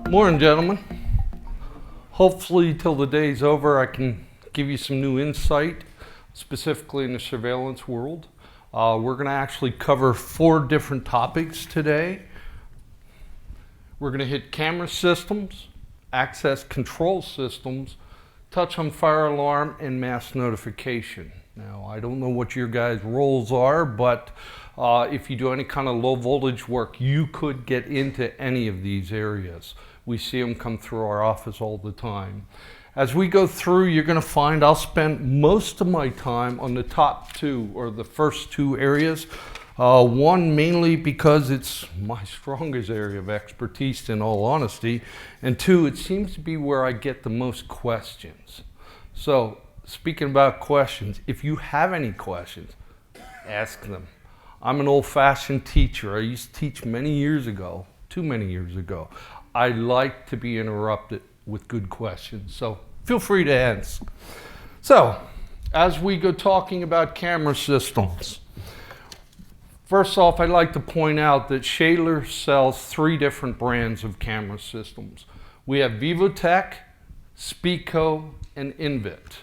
Morning, gentlemen. Hopefully till the day's over I can give you some new insight, specifically in the surveillance world. We're going to actually cover 4 different topics today. We're going to hit camera systems, access control systems, touch on fire alarm, and mass notification. Now, I don't know what your guys' roles are, but if you do any kind of low voltage work, you could get into any of these areas. We see them come through our office all the time. As we go through, you're going to find I'll spend most of my time on the top 2 or the first 2 areas. One, mainly because it's my strongest area of expertise, in all honesty, and 2, it seems to be where I get the most questions. So, speaking about questions, if you have any questions, ask them. I'm an old-fashioned teacher. I used to teach many years ago, too many years ago. I like to be interrupted with good questions, so feel free to ask. So, as we go talking about camera systems, first off, I'd like to point out that Schaedler sells 3 different brands of camera systems. We have Vivotech, Speco, and Invit.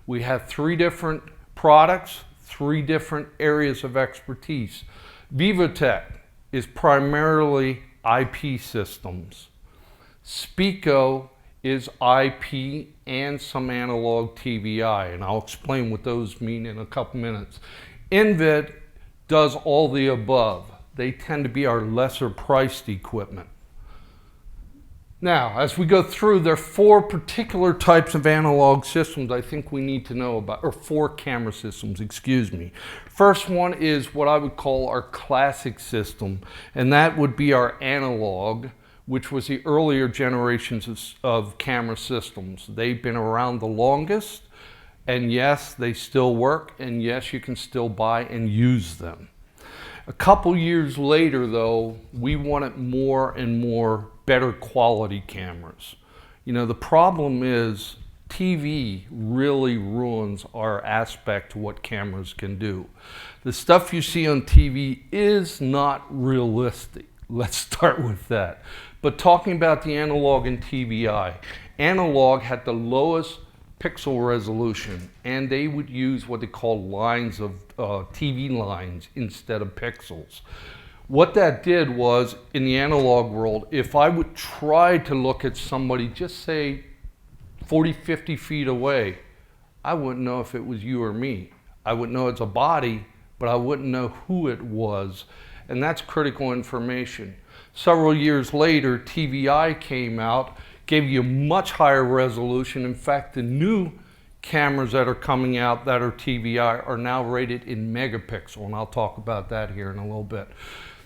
We have 3 different products, 3 different areas of expertise. Vivotech is primarily IP systems. Speco is IP and some analog TVI, and I'll explain what those mean in a couple minutes. Invit does all the above. They tend to be our lesser priced equipment. Now, as we go through, there are 4 particular types of analog systems I think we need to know about, or 4 camera systems, excuse me. First one is what I would call our classic system, and that would be our analog, which was the earlier generations of camera systems. They've been around the longest, and yes, they still work, and yes, you can still buy and use them. A couple years later, though, we wanted more and more better quality cameras. You know, the problem is TV really ruins our aspect to what cameras can do. The stuff you see on TV is not realistic. Let's start with that. But talking about the analog and TVI, analog had the lowest pixel resolution, and they would use what they call lines of TV lines instead of pixels. What that did was, in the analog world, if I would try to look at somebody, just say 40, 50 feet away, I wouldn't know if it was you or me. I would know it's a body, but I wouldn't know who it was. And that's critical information. Several years later, TVI came out, gave you much higher resolution. In fact, the new cameras that are coming out that are TVI are now rated in megapixel, and I'll talk about that here in a little bit.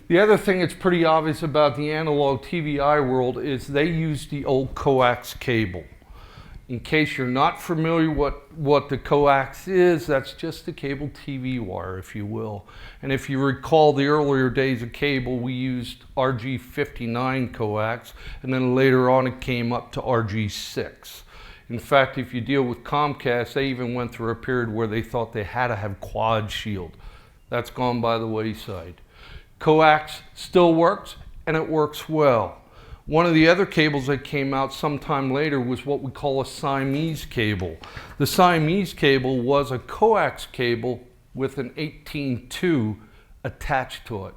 The other thing that's pretty obvious about the analog TVI world is they use the old coax cable. In case you're not familiar what the coax is, that's just the cable TV wire, if you will. And if you recall the earlier days of cable, we used RG59 coax, and then later on it came up to RG6. In fact, if you deal with Comcast, they even went through a period where they thought they had to have quad shield. That's gone by the wayside. Coax still works, and it works well. One of the other cables that came out sometime later was what we call a Siamese cable. The Siamese cable was a coax cable with an 18.2 attached to it.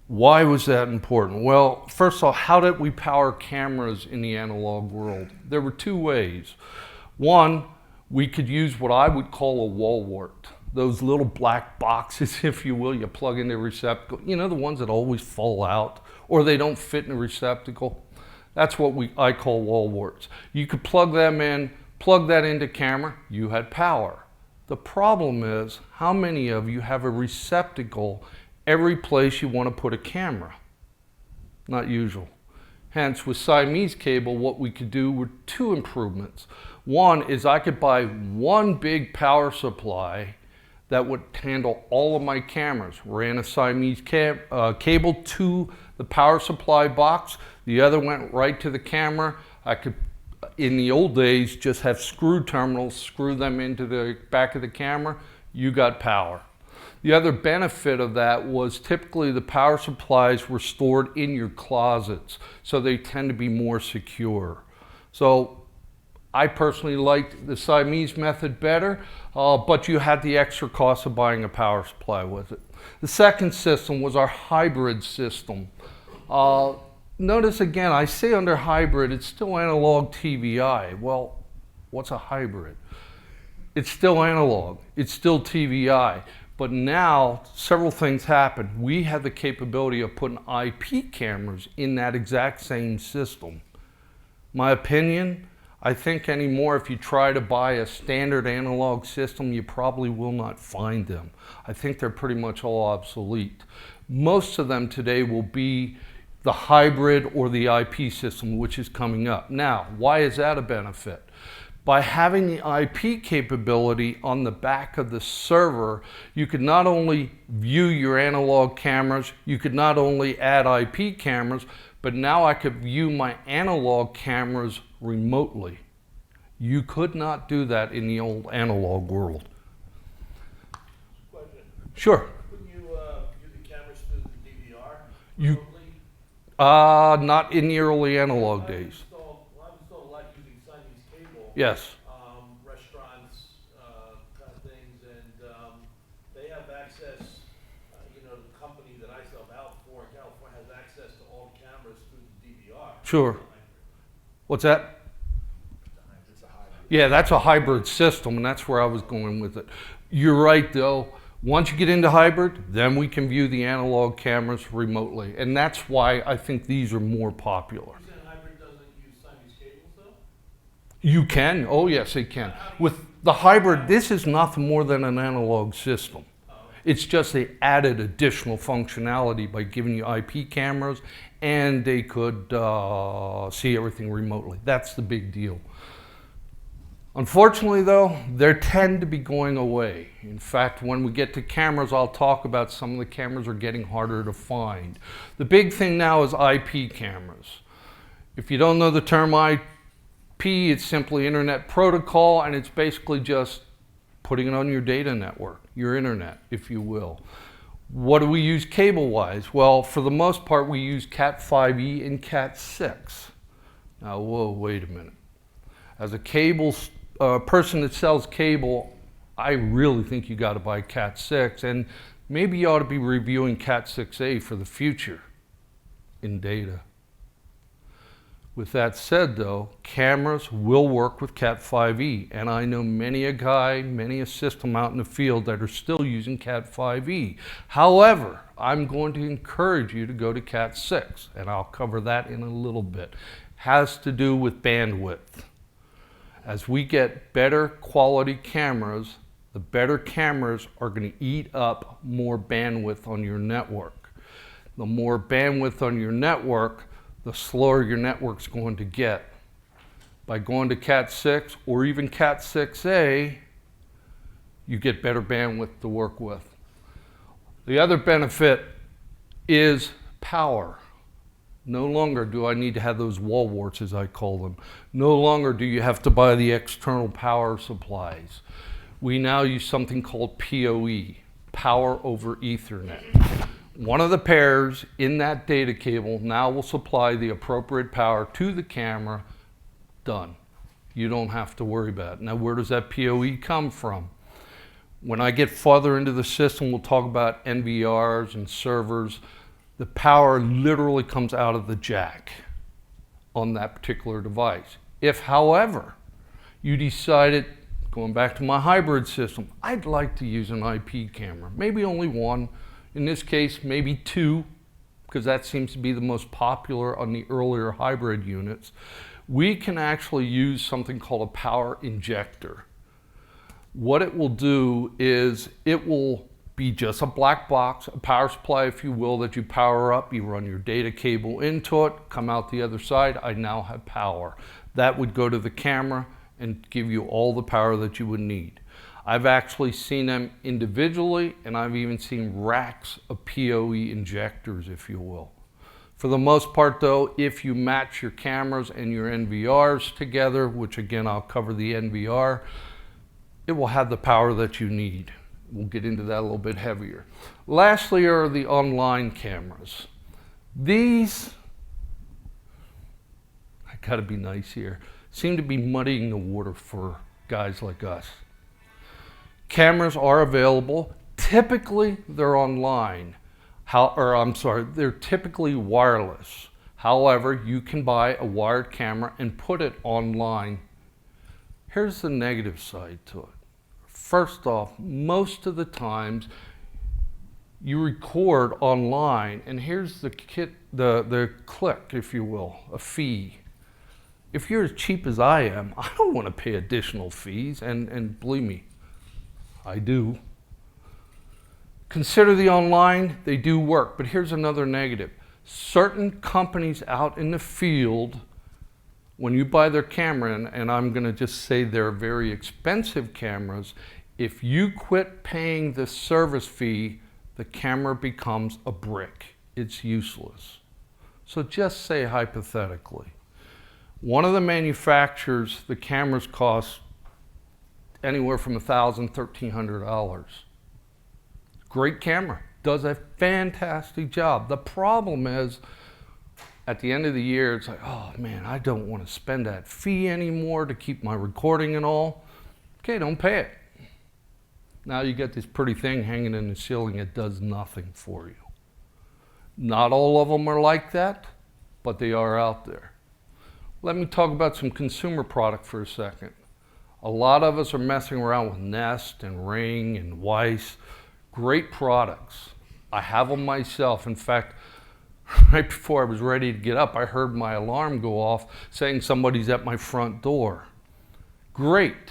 Why was that important? Well, first of all, how did we power cameras in the analog world? There were 2 ways. One, we could use what I would call a wall wart. Those little black boxes, if you will, you plug in the receptacle. You know, the ones that always fall out, or they don't fit in a receptacle. That's what I call wall warts. You could plug them in, plug that into camera, you had power. The problem is, how many of you have a receptacle every place you want to put a camera? Not usual. Hence, with Siamese cable, what we could do were 2 improvements. One is I could buy one big power supply that would handle all of my cameras. Ran a Siamese cable to the power supply box. The other went right to the camera. I could, in the old days, just have screw terminals, screw them into the back of the camera. You got power. The other benefit of that was typically the power supplies were stored in your closets, so they tend to be more secure. So I personally liked the Siamese method better, but you had the extra cost of buying a power supply with it. The second system was our hybrid system. Notice again, I say under hybrid, it's still analog TVI. Well, what's a hybrid? It's still analog, it's still TVI. But now, several things happened. We have the capability of putting IP cameras in that exact same system. My opinion, I think anymore, if you try to buy a standard analog system, you probably will not find them. I think they're pretty much all obsolete. Most of them today will be the hybrid or the IP system, which is coming up. Now, why is that a benefit? By having the IP capability on the back of the server, you could not only view your analog cameras, you could not only add IP cameras, but now I could view my analog cameras remotely. You could not do that in the old analog world. Question. Sure. Couldn't you view the cameras through the DVR You, remotely? not in the early analog days. I've installed a lot using Siamese Cable. Yes. Restaurants, kind of things, and they have access, the company that I sell out for in California has access to all the cameras through the DVR. Sure. What's that? It's a hybrid. Yeah, that's a hybrid system, and that's where I was going with it. You're right, though. Once you get into hybrid, then we can view the analog cameras remotely, and that's why I think these are more popular. You said hybrid doesn't use Siamese cables, though? You can. Oh, yes, it can. With the hybrid, this is nothing more than an analog system. It's just they added additional functionality by giving you IP cameras, and they could see everything remotely. That's the big deal. Unfortunately, though, they tend to be going away. In fact, when we get to cameras, I'll talk about some of the cameras are getting harder to find. The big thing now is IP cameras. If you don't know the term IP, it's simply Internet Protocol, and it's basically just putting it on your data network, your internet, if you will. What do we use cable-wise? Well, for the most part, we use Cat5e and Cat6. Now, whoa, wait a minute. As a cable person that sells cable, I really think you got to buy Cat6, and maybe you ought to be reviewing Cat6a for the future in data. With that said, though, cameras will work with Cat5e, and I know many a system out in the field that are still using Cat5e. However, I'm going to encourage you to go to Cat6, and I'll cover that in a little bit. Has to do with bandwidth. As we get better quality cameras, the better cameras are going to eat up more bandwidth on your network. The more bandwidth on your network, the slower your network's going to get. By going to Cat6 or even Cat6a, you get better bandwidth to work with. The other benefit is power. No longer do I need to have those wall warts, as I call them. No longer do you have to buy the external power supplies. We now use something called PoE, Power over Ethernet. One of the pairs in that data cable now will supply the appropriate power to the camera. Done. You don't have to worry about it. Now, where does that PoE come from? When I get farther into the system, we'll talk about NVRs and servers. The power literally comes out of the jack on that particular device. If, however, you decided, going back to my hybrid system, I'd like to use an IP camera, maybe only one, in this case, maybe two, because that seems to be the most popular on the earlier hybrid units, we can actually use something called a power injector. What it will do is it will be just a black box, a power supply, if you will, that you power up. You run your data cable into it, come out the other side. I now have power. That would go to the camera and give you all the power that you would need. I've actually seen them individually, and I've even seen racks of PoE injectors, if you will. For the most part, though, if you match your cameras and your NVRs together, which again, I'll cover the NVR, it will have the power that you need. We'll get into that a little bit heavier. Lastly are the online cameras. These, I gotta be nice here, seem to be muddying the water for guys like us. Cameras are available. Typically, they're online. They're typically wireless. However, you can buy a wired camera and put it online. Here's the negative side to it. First off, most of the times you record online, and here's the click, if you will, a fee. If you're as cheap as I am, I don't want to pay additional fees, and believe me, I do. Consider the online, they do work, but here's another negative. Certain companies out in the field, when you buy their camera, and I'm going to just say they're very expensive cameras, if you quit paying the service fee, the camera becomes a brick. It's useless. So just say hypothetically, one of the manufacturers, the cameras cost anywhere from $1,000 to $1,300. Great camera, does a fantastic job. The problem is, at the end of the year, it's like, oh man, I don't want to spend that fee anymore to keep my recording and all. Okay, don't pay it. Now you get this pretty thing hanging in the ceiling, it does nothing for you. Not all of them are like that, but they are out there. Let me talk about some consumer product for a second. A lot of us are messing around with Nest and Ring and Weiss. Great products. I have them myself. In fact, right before I was ready to get up, I heard my alarm go off saying somebody's at my front door. Great.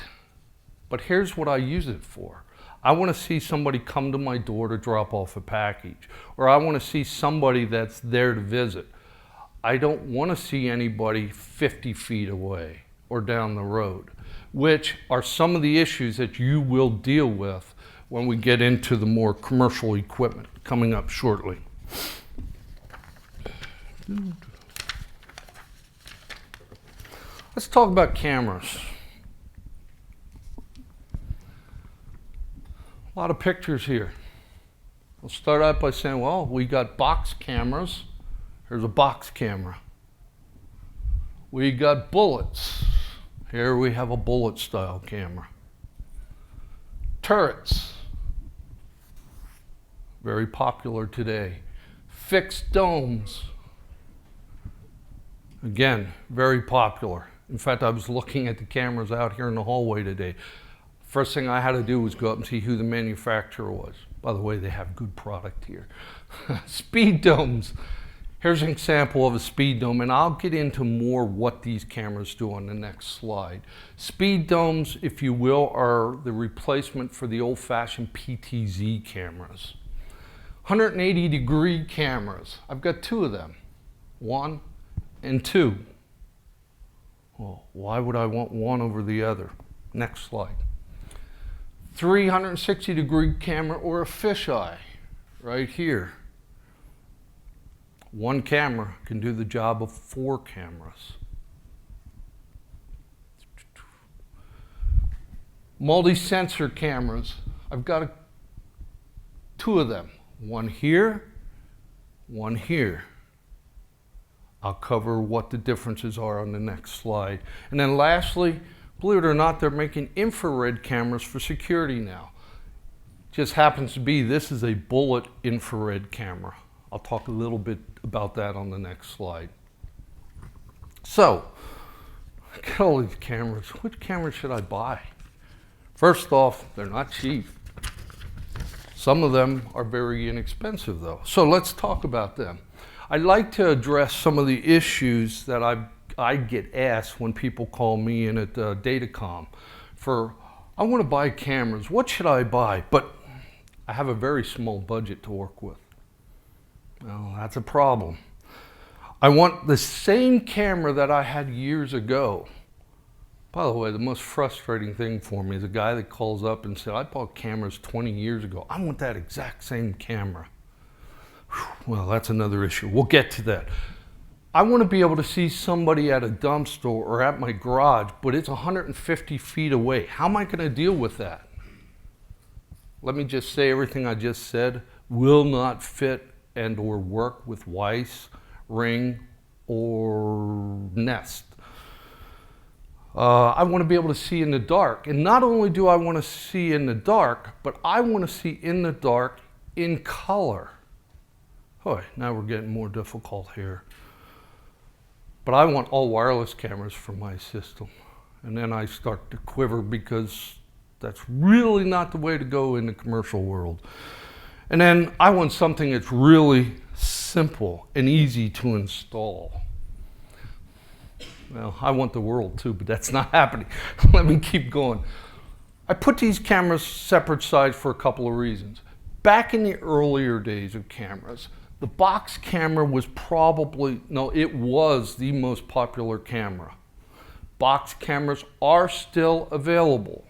But here's what I use it for. I want to see somebody come to my door to drop off a package, or I want to see somebody that's there to visit. I don't want to see anybody 50 feet away or down the road, which are some of the issues that you will deal with when we get into the more commercial equipment coming up shortly. Let's talk about cameras. A lot of pictures here. We'll start out by saying, well, we got box cameras. Here's a box camera. We got bullets. Here we have a bullet style camera. Turrets. Very popular today. Fixed domes. Again, very popular. In fact, I was looking at the cameras out here in the hallway today. First thing I had to do was go up and see who the manufacturer was. By the way, they have good product here. Speed domes. Here's an example of a speed dome, and I'll get into more what these cameras do on the next slide. Speed domes, if you will, are the replacement for the old-fashioned PTZ cameras. 180-degree cameras. I've got two of them, 1 and 2. Well, why would I want one over the other? Next slide. 360-degree camera or a fisheye, right here. One camera can do the job of 4 cameras. Multi-sensor cameras. I've got 2 of them. One here, one here. I'll cover what the differences are on the next slide. And then lastly, believe it or not, they're making infrared cameras for security now. Just happens to be, this is a bullet infrared camera. I'll talk a little bit about that on the next slide. So, I got all these cameras. Which camera should I buy? First off, they're not cheap. Some of them are very inexpensive though. So let's talk about them. I'd like to address some of the issues that I get asked when people call me in at Datacom for, I want to buy cameras, what should I buy? But I have a very small budget to work with. Well, that's a problem. I want the same camera that I had years ago. By the way, the most frustrating thing for me is a guy that calls up and said, I bought cameras 20 years ago. I want that exact same camera. Whew, well, that's another issue. We'll get to that. I want to be able to see somebody at a dumpster or at my garage, but it's 150 feet away. How am I going to deal with that? let me just say everything I just said will not fit and or work with Weiss, Ring, or Nest. I want to be able to see in the dark. And not only do I want to see in the dark, but I want to see in the dark in color. Boy, now we're getting more difficult here. But I want all wireless cameras for my system. And then I start to quiver because that's really not the way to go in the commercial world. And then I want something that's really simple and easy to install. Well, I want the world too, but that's not happening. Let me keep going. I put these cameras separate sides for a couple of reasons. Back in the earlier days of cameras, the box camera was it was the most popular camera. Box cameras are still available.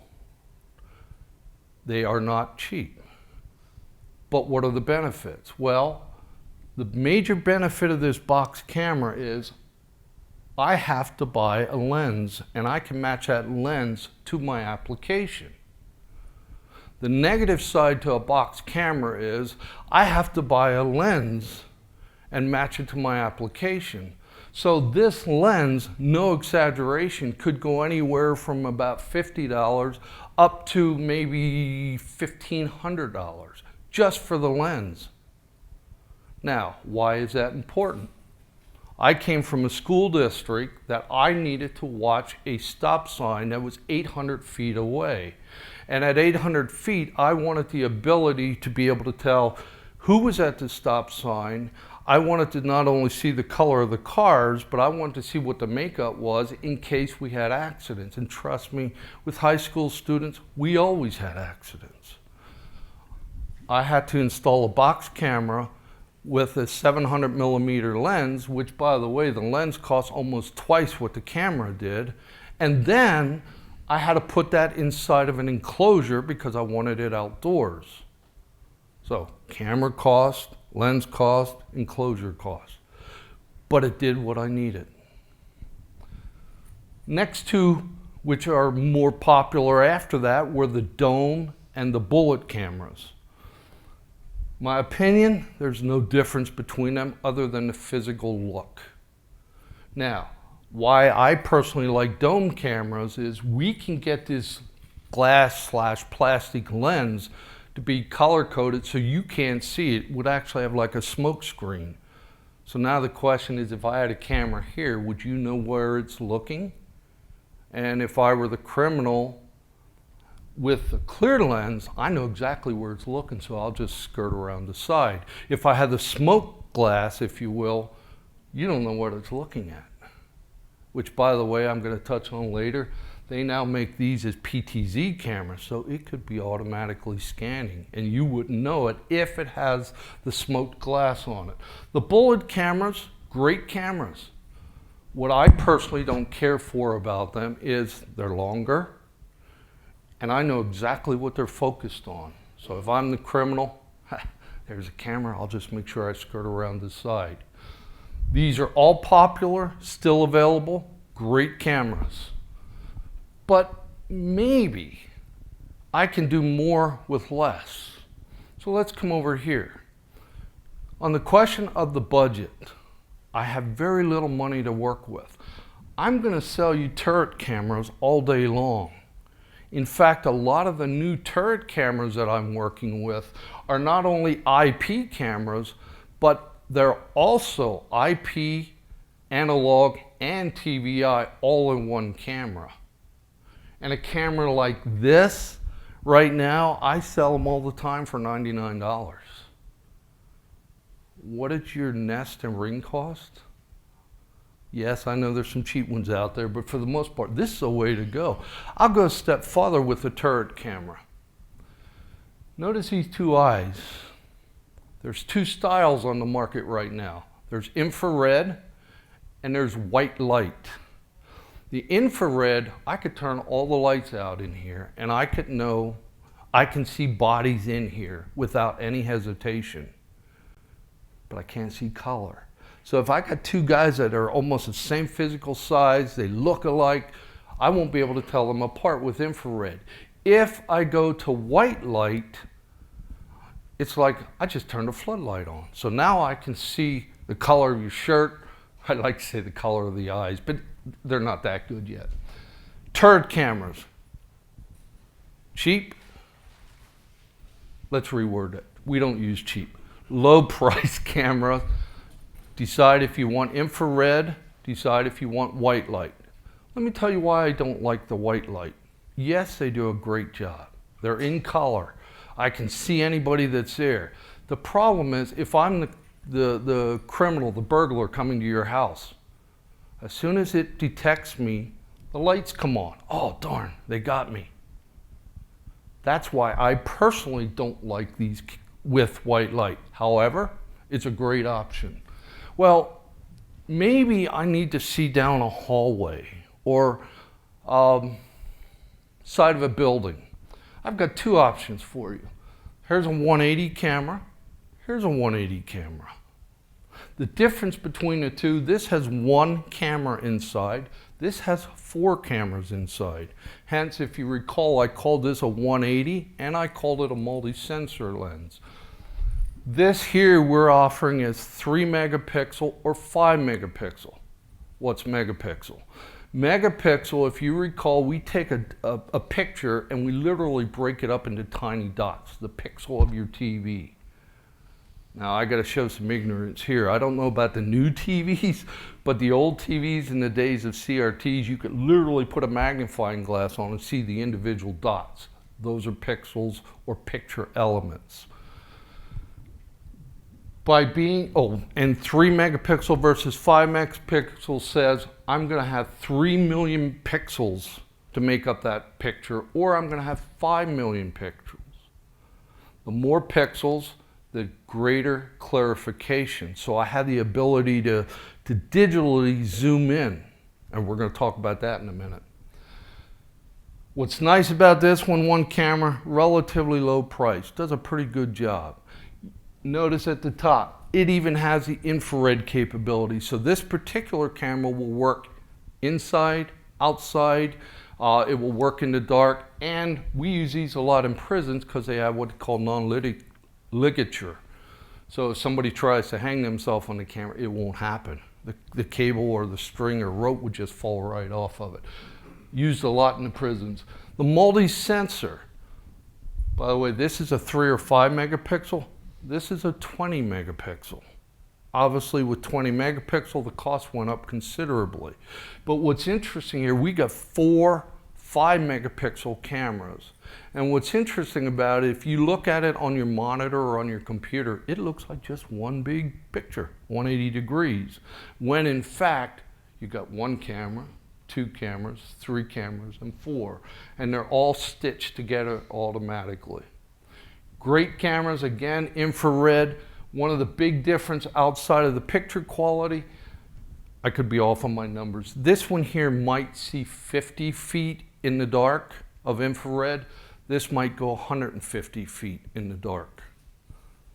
They are not cheap. But what are the benefits? Well, the major benefit of this box camera is I have to buy a lens, and I can match that lens to my application. The negative side to a box camera is I have to buy a lens and match it to my application. So this lens, no exaggeration, could go anywhere from about $50 up to maybe $1,500 just for the lens. Now, why is that important? I came from a school district that I needed to watch a stop sign that was 800 feet away. And at 800 feet, I wanted the ability to be able to tell who was at the stop sign. I wanted to not only see the color of the cars, but I wanted to see what the makeup was in case we had accidents. And trust me, with high school students, we always had accidents. I had to install a box camera with a 700 millimeter lens, which, by the way, the lens costs almost twice what the camera did. And then I had to put that inside of an enclosure because I wanted it outdoors. So camera cost, lens cost, enclosure cost. But it did what I needed. Next two, which are more popular after that, were the dome and the bullet cameras. My opinion, there's no difference between them other than the physical look. Now, why I personally like dome cameras is we can get this glass/plastic lens to be color coded so you can't see it. It would actually have like a smoke screen. So now the question is, if I had a camera here, would you know where it's looking? And if I were the criminal with the clear lens, I know exactly where it's looking, so I'll just skirt around the side. If I had the smoke glass, if you will, you don't know what it's looking at. Which, by the way, I'm going to touch on later. They now make these as PTZ cameras, so it could be automatically scanning, and you wouldn't know it if it has the smoked glass on it. The bullet cameras, great cameras. What I personally don't care for about them is they're longer, and I know exactly what they're focused on. So if I'm the criminal, there's a camera, I'll just make sure I skirt around the side. These are all popular, still available, great cameras. But maybe I can do more with less. So let's come over here. On the question of the budget, I have very little money to work with. I'm going to sell you turret cameras all day long. In fact, a lot of the new turret cameras that I'm working with are not only IP cameras, but they're also IP, analog, and TVI all in one camera. And a camera like this, right now, I sell them all the time for $99. What did your Nest and Ring cost? Yes, I know there's some cheap ones out there, but for the most part, this is a way to go. I'll go a step farther with the turret camera. Notice these two eyes. There's two styles on the market right now. There's infrared and there's white light. The infrared, I could turn all the lights out in here and I can see bodies in here without any hesitation, but I can't see color. So if I got two guys that are almost the same physical size, they look alike, I won't be able to tell them apart with infrared. If I go to white light, it's like I just turned a floodlight on. So now I can see the color of your shirt. I like to say the color of the eyes, but they're not that good yet. Turret cameras. Cheap? Let's reword it. We don't use cheap. Low price camera. Decide if you want infrared. Decide if you want white light. Let me tell you why I don't like the white light. Yes, they do a great job. They're in color. I can see anybody that's there. The problem is if I'm the criminal, the burglar coming to your house, as soon as it detects me, the lights come on. Oh, darn, they got me. That's why I personally don't like these with white light. However, it's a great option. Well, maybe I need to see down a hallway or side of a building. I've got two options for you. Here's a 180 camera. Here's a 180 camera. The difference between the two, this has one camera inside. This has 4 cameras inside. Hence, if you recall, I called this a 180 and I called it a multi-sensor lens. This here we're offering is 3 megapixel or 5 megapixel. What's megapixel? Megapixel, if you recall, we take a picture and we literally break it up into tiny dots, the pixel of your TV. Now I got to show some ignorance here. I don't know about the new TVs, but the old TVs in the days of CRTs, you could literally put a magnifying glass on and see the individual dots. Those are pixels or picture elements. By being, and 3 megapixel versus 5 megapixel says I'm going to have 3 million pixels to make up that picture, or I'm going to have 5 million pixels. The more pixels, the greater clarification. So I have the ability to digitally zoom in, and we're going to talk about that in a minute. What's nice about this one camera, relatively low price, does a pretty good job. Notice at the top, it even has the infrared capability. So this particular camera will work inside, outside, it will work in the dark, and we use these a lot in prisons because they have what they call non-ligature. So if somebody tries to hang themselves on the camera, it won't happen. The cable or the string or rope would just fall right off of it. Used a lot in the prisons. The multi-sensor, by the way, this is a 3 or 5 megapixel. This is a 20 megapixel. Obviously with 20 megapixel, the cost went up considerably. But what's interesting here, we got 4 5 megapixel cameras. And what's interesting about it, if you look at it on your monitor or on your computer, it looks like just one big picture, 180 degrees. When in fact, you got 1 camera, 2 cameras, 3 cameras, and 4. And they're all stitched together automatically. Great cameras, again, infrared. One of the big difference outside of the picture quality, I could be off on my numbers. This one here might see 50 feet in the dark of infrared. This might go 150 feet in the dark.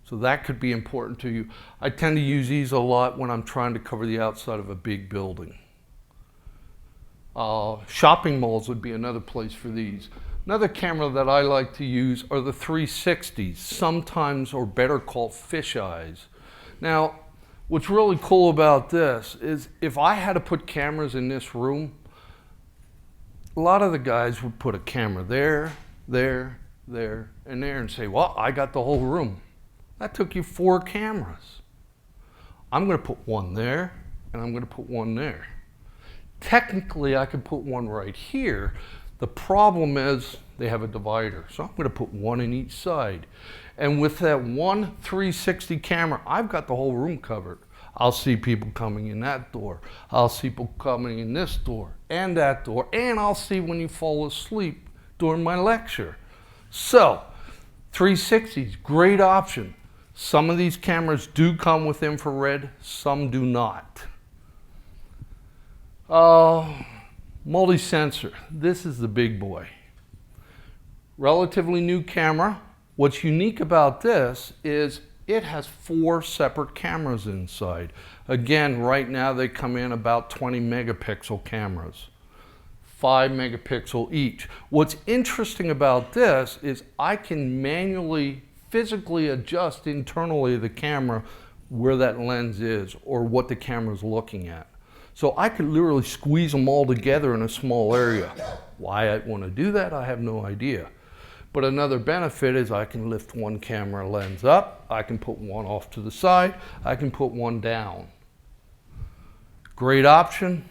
So that could be important to you. I tend to use these a lot when I'm trying to cover the outside of a big building. Shopping malls would be another place for these. Another camera that I like to use are the 360s, sometimes or better called fisheyes. Now, what's really cool about this is if I had to put cameras in this room, a lot of the guys would put a camera there, there, there, and there and say, well, I got the whole room. That took you 4 cameras. I'm going to put one there, and I'm going to put one there. Technically, I could put one right here. The problem is they have a divider, so I'm going to put one in each side. And with that one 360 camera, I've got the whole room covered. I'll see people coming in that door. I'll see people coming in this door and that door. And I'll see when you fall asleep during my lecture. So, 360s, great option. Some of these cameras do come with infrared, some do not. Multi-sensor, this is the big boy. Relatively new camera. What's unique about this is it has 4 separate cameras inside. Again, right now they come in about 20 megapixel cameras. 5 megapixel each. What's interesting about this is I can manually physically adjust internally the camera where that lens is or what the camera is looking at. So I could literally squeeze them all together in a small area. Why I want to do that, I have no idea. But another benefit is I can lift one camera lens up, I can put one off to the side, I can put one down. Great option,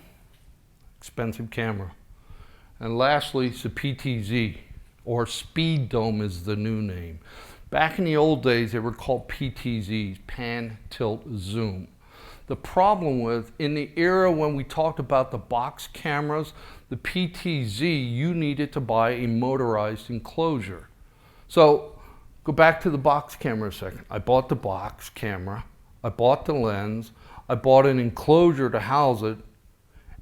expensive camera. And lastly, it's a PTZ, or Speed Dome is the new name. Back in the old days, they were called PTZs, Pan, Tilt, Zoom. The problem with, in the era when we talked about the box cameras, the PTZ, you needed to buy a motorized enclosure. So, go back to the box camera a second. I bought the box camera, I bought the lens, I bought an enclosure to house it,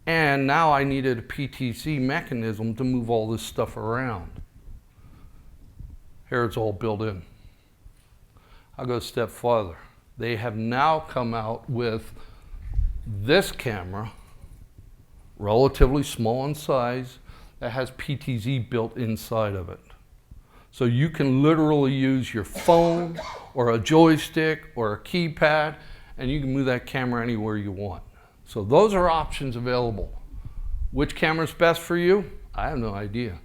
and now I needed a PTZ mechanism to move all this stuff around. Here it's all built in. I'll go a step farther. They have now come out with this camera, relatively small in size, that has PTZ built inside of it. So you can literally use your phone or a joystick or a keypad, and you can move that camera anywhere you want. So those are options available. Which camera is best for you? I have no idea.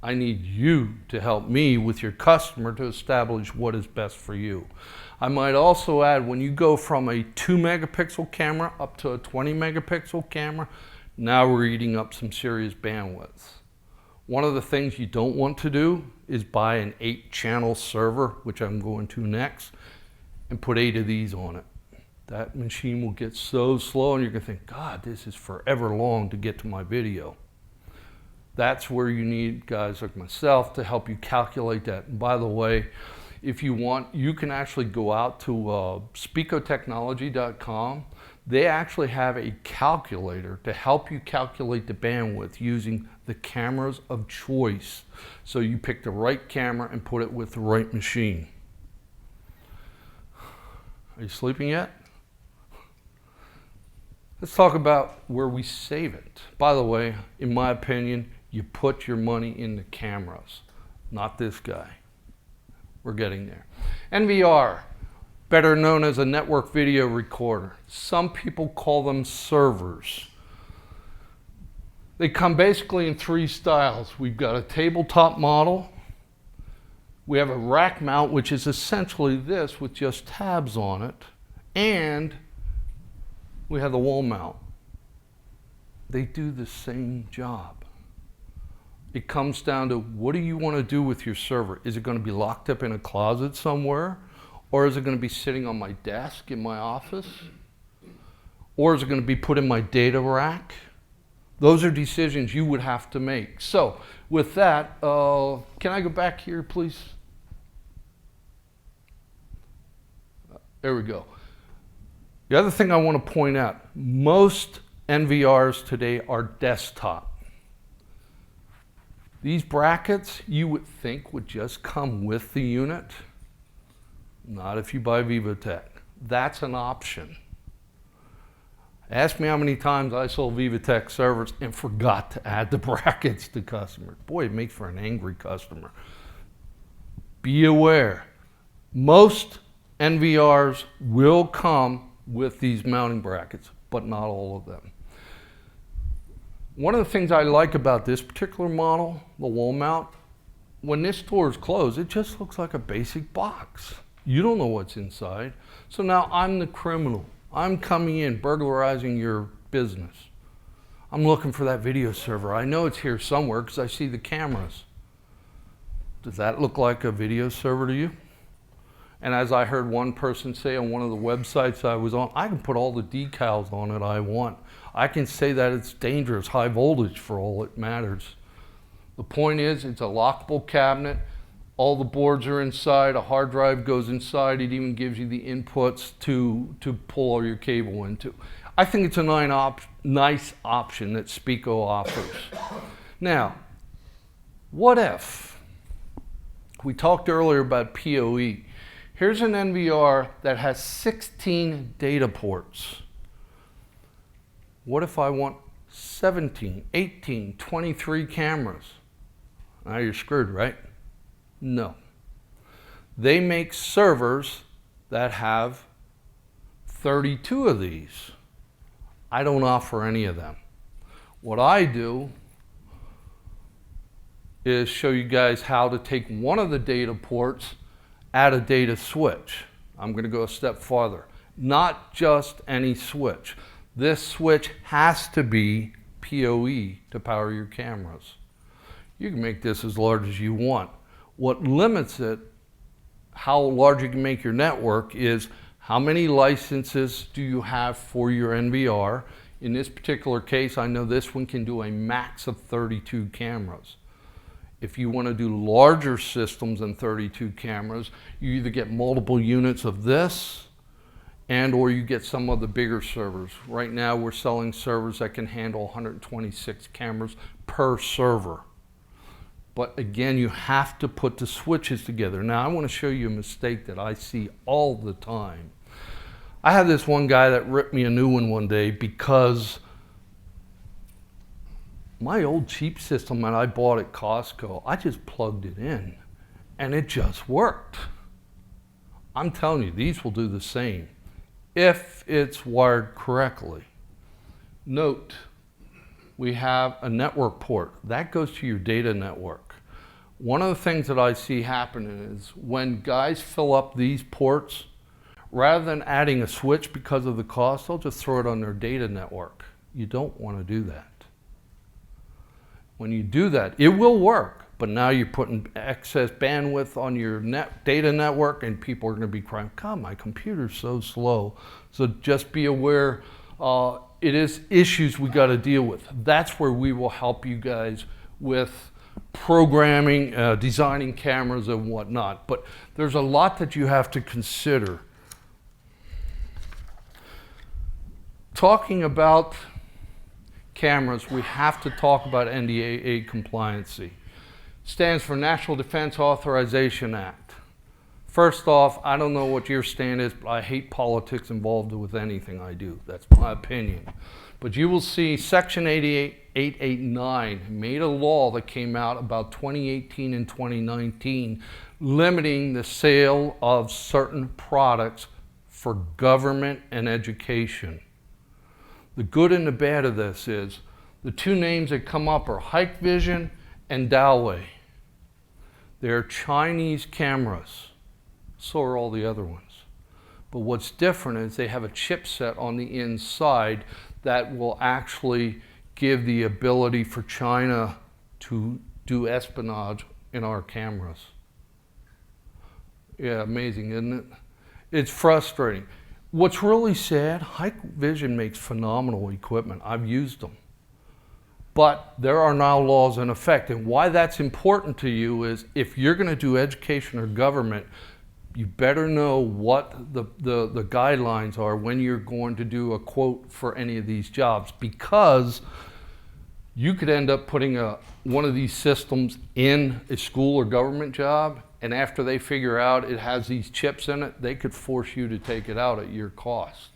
I need you to help me with your customer to establish what is best for you. I might also add, when you go from a 2 megapixel camera up to a 20 megapixel camera, now we're eating up some serious bandwidth. One of the things you don't want to do is buy an 8-channel server, which I'm going to next, and put 8 of these on it. That machine will get so slow and you're gonna think, God, this is forever long to get to my video. That's where you need guys like myself to help you calculate that. And by the way, if you want, you can actually go out to spicotechnology.com. They actually have a calculator to help you calculate the bandwidth using the cameras of choice. So you pick the right camera and put it with the right machine. Are you sleeping yet? Let's talk about where we save it. By the way, in my opinion, you put your money in the cameras, not this guy. We're getting there. NVR, better known as a network video recorder. Some people call them servers. They come basically in 3 styles. We've got a tabletop model. We have a rack mount, which is essentially this with just tabs on it. And we have the wall mount. They do the same job. It comes down to, what do you want to do with your server? Is it going to be locked up in a closet somewhere? Or is it going to be sitting on my desk in my office? Or is it going to be put in my data rack? Those are decisions you would have to make. So with that, can I go back here, please? There we go. The other thing I want to point out, most NVRs today are desktop. These brackets, you would think, would just come with the unit. Not if you buy Vivatech. That's an option. Ask me how many times I sold Vivatech servers and forgot to add the brackets to customers. Boy, it makes for an angry customer. Be aware, most NVRs will come with these mounting brackets, but not all of them. One of the things I like about this particular model, the wall mount, when this door is closed, it just looks like a basic box. You don't know what's inside. So now I'm the criminal. I'm coming in, burglarizing your business. I'm looking for that video server. I know it's here somewhere because I see the cameras. Does that look like a video server to you? And as I heard one person say on one of the websites I was on, I can put all the decals on it I want. I can say that it's dangerous, high voltage for all it matters. The point is, it's a lockable cabinet. All the boards are inside. A hard drive goes inside. It even gives you the inputs to pull all your cable into. I think it's a nice option that Spico offers. Now, what if? We talked earlier about PoE. Here's an NVR that has 16 data ports. What if I want 17, 18, 23 cameras? Now you're screwed, right? No. They make servers that have 32 of these. I don't offer any of them. What I do is show you guys how to take one of the data ports, add a data switch. I'm going to go a step farther. Not just any switch. This switch has to be PoE to power your cameras. You can make this as large as you want. What limits it, how large you can make your network, is how many licenses do you have for your NVR. In this particular case, I know this one can do a max of 32 cameras. If you want to do larger systems than 32 cameras, you either get multiple units of this and or you get some of the bigger servers. Right now we're selling servers that can handle 126 cameras per server. But again, you have to put the switches together. Now I want to show you a mistake that I see all the time. I had this one guy that ripped me a new one day because my old cheap system that I bought at Costco, I just plugged it in and it just worked. I'm telling you, these will do the same if it's wired correctly. Note, we have a network port. That goes to your data network. One of the things that I see happening is when guys fill up these ports, rather than adding a switch because of the cost, they'll just throw it on their data network. You don't want to do that. When you do that, it will work, but now you're putting excess bandwidth on your data network and people are going to be crying, God, my computer's so slow. So just be aware, it is issues we got to deal with. That's where we will help you guys with programming, designing cameras and whatnot. But there's a lot that you have to consider. Talking about cameras, we have to talk about NDAA compliancy. Stands for National Defense Authorization Act. First off, I don't know what your stand is, but I hate politics involved with anything I do. That's my opinion. But you will see Section 889 made a law that came out about 2018 and 2019 limiting the sale of certain products for government and education. The good and the bad of this is the two names that come up are Hikvision and Doway. They're Chinese cameras. So are all the other ones. But what's different is they have a chipset on the inside that will actually give the ability for China to do espionage in our cameras. Yeah, amazing, isn't it? It's frustrating. What's really sad, Hikvision makes phenomenal equipment. I've used them. But there are now laws in effect. And why that's important to you is if you're going to do education or government, you better know what the guidelines are when you're going to do a quote for any of these jobs, because you could end up putting one of these systems in a school or government job, and after they figure out it has these chips in it, they could force you to take it out at your cost.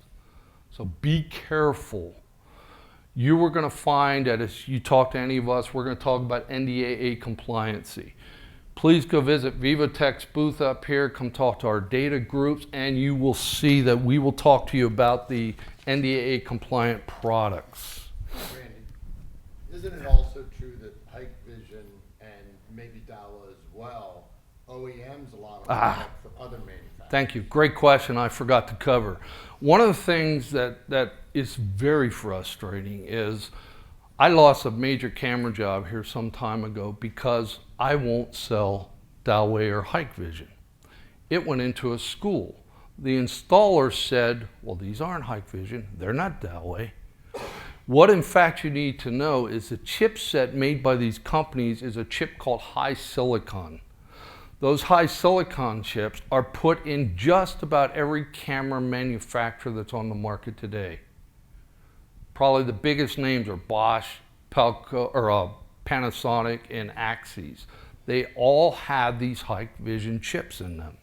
So be careful. You are going to find that as you talk to any of us, we're going to talk about NDAA compliancy. Please go visit Vivotech's booth up here, come talk to our data groups, and you will see that we will talk to you about the NDAA compliant products. Randy, isn't it also true that Hikvision and maybe Dahua as well, OEMs a lot of product for other manufacturers? Thank you. Great question I forgot to cover. One of the things that is very frustrating is I lost a major camera job here some time ago because I won't sell Doway or Hikvision. It went into a school. The installer said, well, these aren't Hikvision, they're not Doway. What in fact you need to know is the chipset made by these companies is a chip called high silicon. Those high silicon chips are put in just about every camera manufacturer that's on the market today. Probably the biggest names are Bosch, Pelco, or Panasonic, and Axis. They all have these Hikvision chips in them.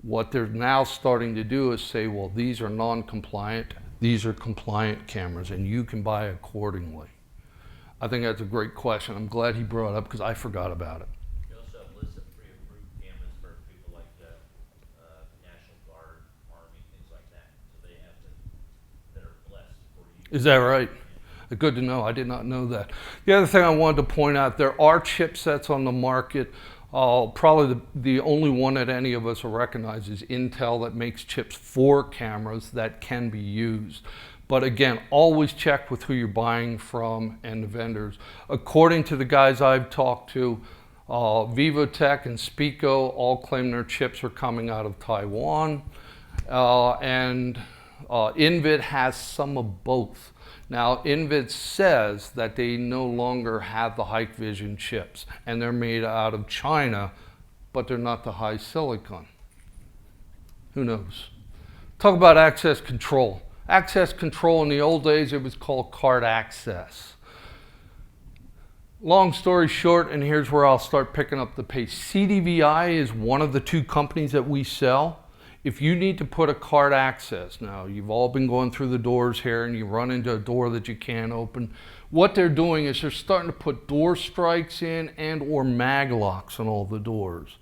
What they're now starting to do is say, well, these are non-compliant, these are compliant cameras, and you can buy accordingly. I think that's a great question. I'm glad he brought it up because I forgot about it. You also have lists of pre-approved cameras for people Is that right? Good to know. I did not know that. The other thing I wanted to point out, there are chipsets on the market. Probably the only one that any of us will recognize is Intel, that makes chips for cameras that can be used. But again, always check with who you're buying from and the vendors. According to the guys I've talked to, Vivotech and Spico all claim their chips are coming out of Taiwan. And Invid has some of both. Now, Invid says that they no longer have the Hikvision chips, and they're made out of China, but they're not the high silicon. Who knows? Talk about access control. Access control in the old days, it was called card access. Long story short, and here's where I'll start picking up the pace. CDVI is one of the two companies that we sell. If you need to put a card access, now you've all been going through the doors here and you run into a door that you can't open. What they're doing is they're starting to put door strikes in and or mag locks on all the doors.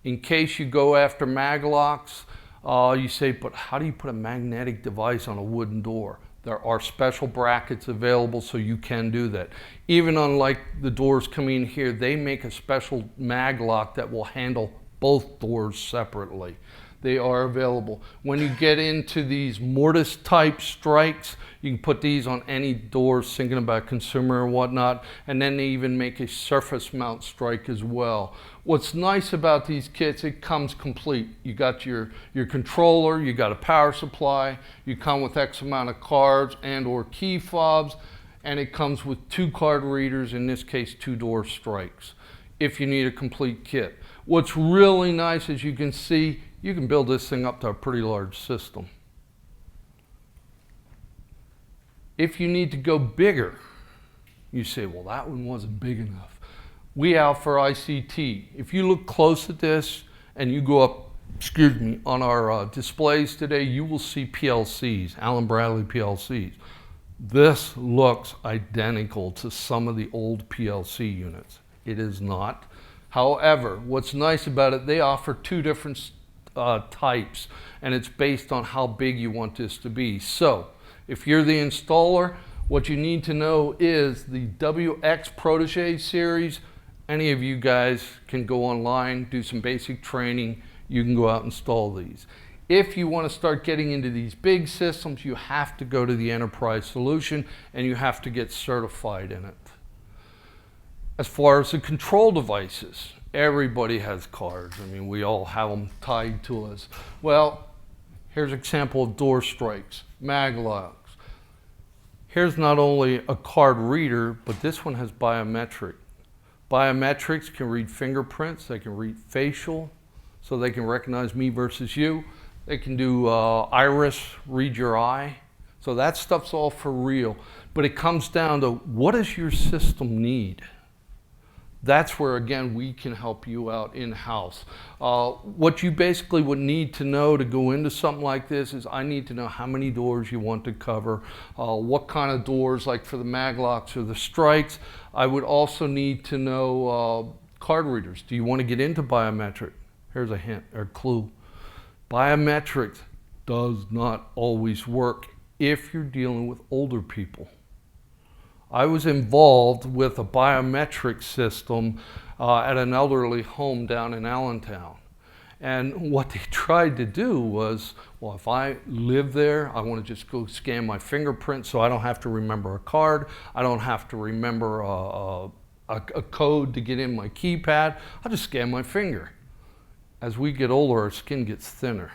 In case you go after mag locks, you say, but how do you put a magnetic device on a wooden door? There are special brackets available so you can do that. Even unlike the doors coming in here, they make a special mag lock that will handle both doors separately. They are available. When you get into these mortise type strikes, you can put these on any doors, thinking about consumer or whatnot, and then they even make a surface mount strike as well. What's nice about these kits, it comes complete. You got your controller, you got a power supply, you come with X amount of cards and or key fobs, and it comes with 2 card readers, in this case 2 door strikes, if you need a complete kit. What's really nice, as you can see, you can build this thing up to a pretty large system. If you need to go bigger, you say, well, that one wasn't big enough. We offer ICT. If you look close at this and you go up, on our displays today, you will see PLCs, Allen Bradley PLCs. This looks identical to some of the old PLC units. It is not. However, what's nice about it, they offer 2 different types, and it's based on how big you want this to be. So if you're the installer, what you need to know is the WX Protege series. Any of you guys can go online, do some basic training, you can go out and install these. If you want to start getting into these big systems, you have to go to the enterprise solution and you have to get certified in it. As far as the control devices, everybody has cards. I mean, we all have them tied to us. Well, here's an example of door strikes, mag locks. Here's not only a card reader, but this one has biometric. Biometrics can read fingerprints, they can read facial, so they can recognize me versus you. They can do iris, read your eye. So that stuff's all for real. But it comes down to, what does your system need? That's where, again, we can help you out in-house. What you basically would need to know to go into something like this is, I need to know how many doors you want to cover, what kind of doors, like for the mag locks or the strikes. I would also need to know card readers. Do you want to get into biometric? Here's a hint or clue. Biometrics does not always work if you're dealing with older people. I was involved with a biometric system at an elderly home down in Allentown. And what they tried to do was, well, if I live there, I want to just go scan my fingerprint so I don't have to remember a card. I don't have to remember a code to get in my keypad. I'll just scan my finger. As we get older, our skin gets thinner.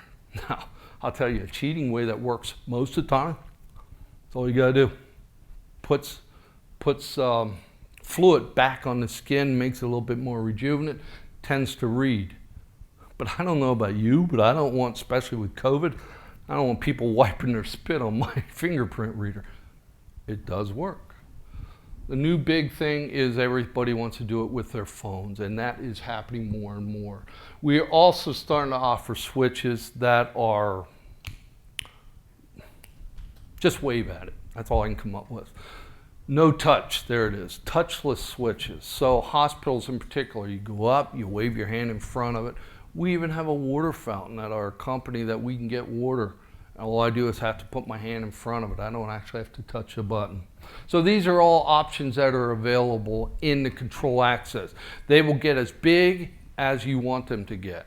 Now, I'll tell you a cheating way that works most of the time. That's all you got to do. Puts fluid back on the skin, makes it a little bit more rejuvenant, tends to read. But I don't know about you, but I don't want, especially with COVID, I don't want people wiping their spit on my fingerprint reader. It does work. The new big thing is everybody wants to do it with their phones, and that is happening more and more. We are also starting to offer switches that are just wave at it. That's all I can come up with. No touch, there it is, touchless switches. So hospitals in particular, you go up, you wave your hand in front of it. We even have a water fountain at our company that we can get water All I do is have to put my hand in front of it. I don't actually have to touch the button. So these are all options that are available in the control access. They will get as big as you want them to get.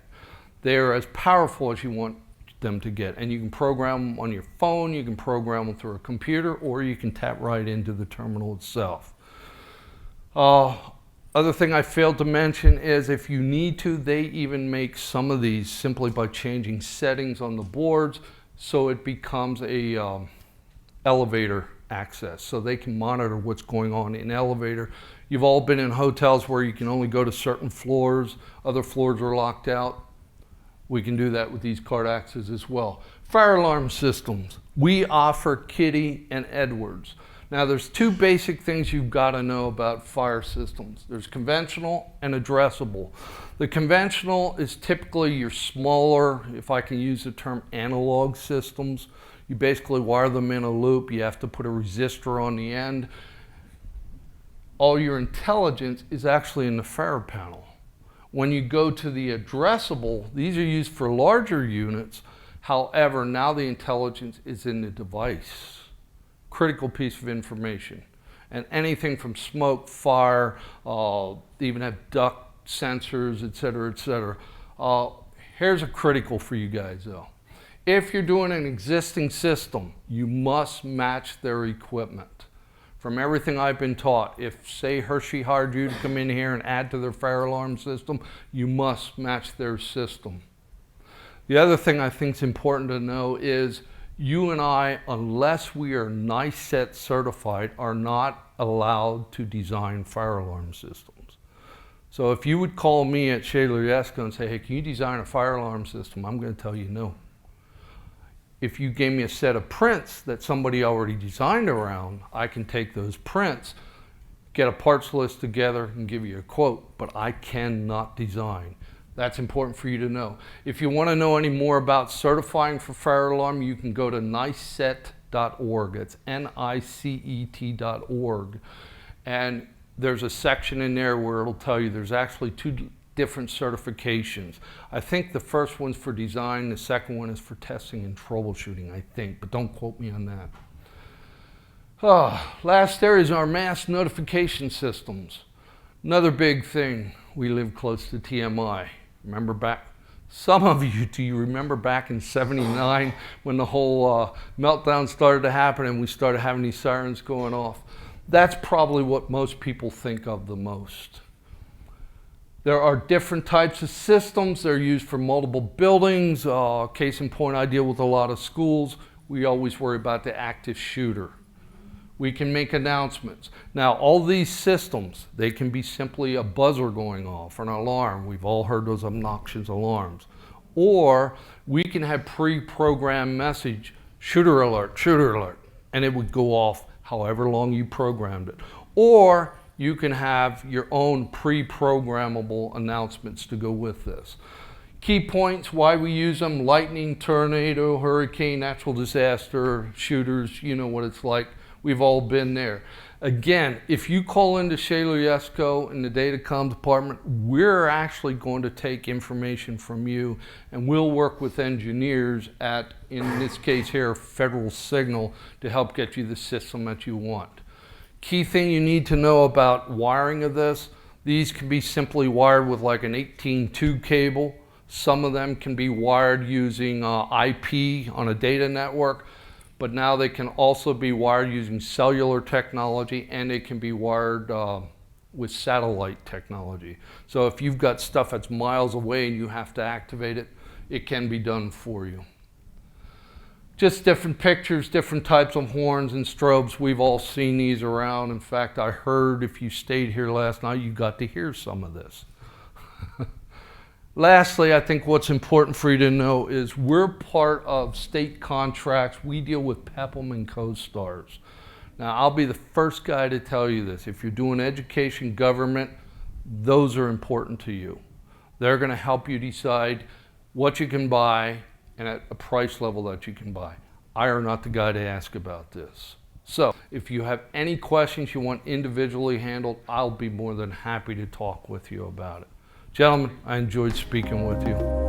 They're as powerful as you want them to get. And you can program them on your phone, you can program them through a computer, or you can tap right into the terminal itself. Other thing I failed to mention is if you need to, they even make some of these simply by changing settings on the boards so it becomes a elevator access. So they can monitor what's going on in elevator. You've all been in hotels where you can only go to certain floors, other floors are locked out. We can do that with these card access as well. Fire alarm systems. We offer Kitty and Edwards. Now there's two basic things you've got to know about fire systems. There's conventional and addressable. The conventional is typically your smaller, if I can use the term, analog systems. You basically wire them in a loop. You have to put a resistor on the end. All your intelligence is actually in the fire panel. When you go to the addressable, these are used for larger units. However, now the intelligence is in the device. Critical piece of information. And anything from smoke, fire, they even have duct sensors, et cetera, et cetera. Here's a critical for you guys though. If you're doing an existing system, you must match their equipment. From everything I've been taught, if say Hershey hired you to come in here and add to their fire alarm system, you must match their system. The other thing I think is important to know is you and I, unless we are NICET certified, are not allowed to design fire alarm systems. So if you would call me at Schaedler Yesco and say, hey, can you design a fire alarm system? I'm going to tell you no. If you gave me a set of prints that somebody already designed around, I can take those prints, get a parts list together and give you a quote, but I cannot design. That's important for you to know. If you want to know any more about certifying for fire alarm, you can go to nicet.org. It's NICET.org. And there's a section in there where it'll tell you there's actually two different certifications. I think the first one's for design, the second one is for testing and troubleshooting, I think, but don't quote me on that. Last area is our mass notification systems. Another big thing, we live close to TMI. Remember back, some of you, do you remember back in '79 when the whole meltdown started to happen and we started having these sirens going off? That's probably what most people think of the most. There are different types of systems. They're used for multiple buildings. Case in point, I deal with a lot of schools. We always worry about the active shooter. We can make announcements. Now, all these systems, they can be simply a buzzer going off, an alarm. We've all heard those obnoxious alarms. Or we can have pre-programmed message, shooter alert, and it would go off however long you programmed it. Or you can have your own pre-programmable announcements to go with this. Key points, why we use them: lightning, tornado, hurricane, natural disaster, shooters, you know what it's like. We've all been there. Again, if you call into Schaedler Yesco in the Datacom department, we're actually going to take information from you and we'll work with engineers at, in this case here, Federal Signal to help get you the system that you want. Key thing you need to know about wiring of this, these can be simply wired with like an 18-tube cable. Some of them can be wired using IP on a data network. But now they can also be wired using cellular technology, and they can be wired with satellite technology. So if you've got stuff that's miles away and you have to activate it, it can be done for you. Just different pictures, different types of horns and strobes. We've all seen these around. In fact, I heard if you stayed here last night, you got to hear some of this. Lastly, I think what's important for you to know is we're part of state contracts. We deal with PEPM and co-stars. Now, I'll be the first guy to tell you this. If you're doing education, government, those are important to you. They're going to help you decide what you can buy and at a price level that you can buy. I are not the guy to ask about this. So if you have any questions you want individually handled, I'll be more than happy to talk with you about it. Gentlemen, I enjoyed speaking with you.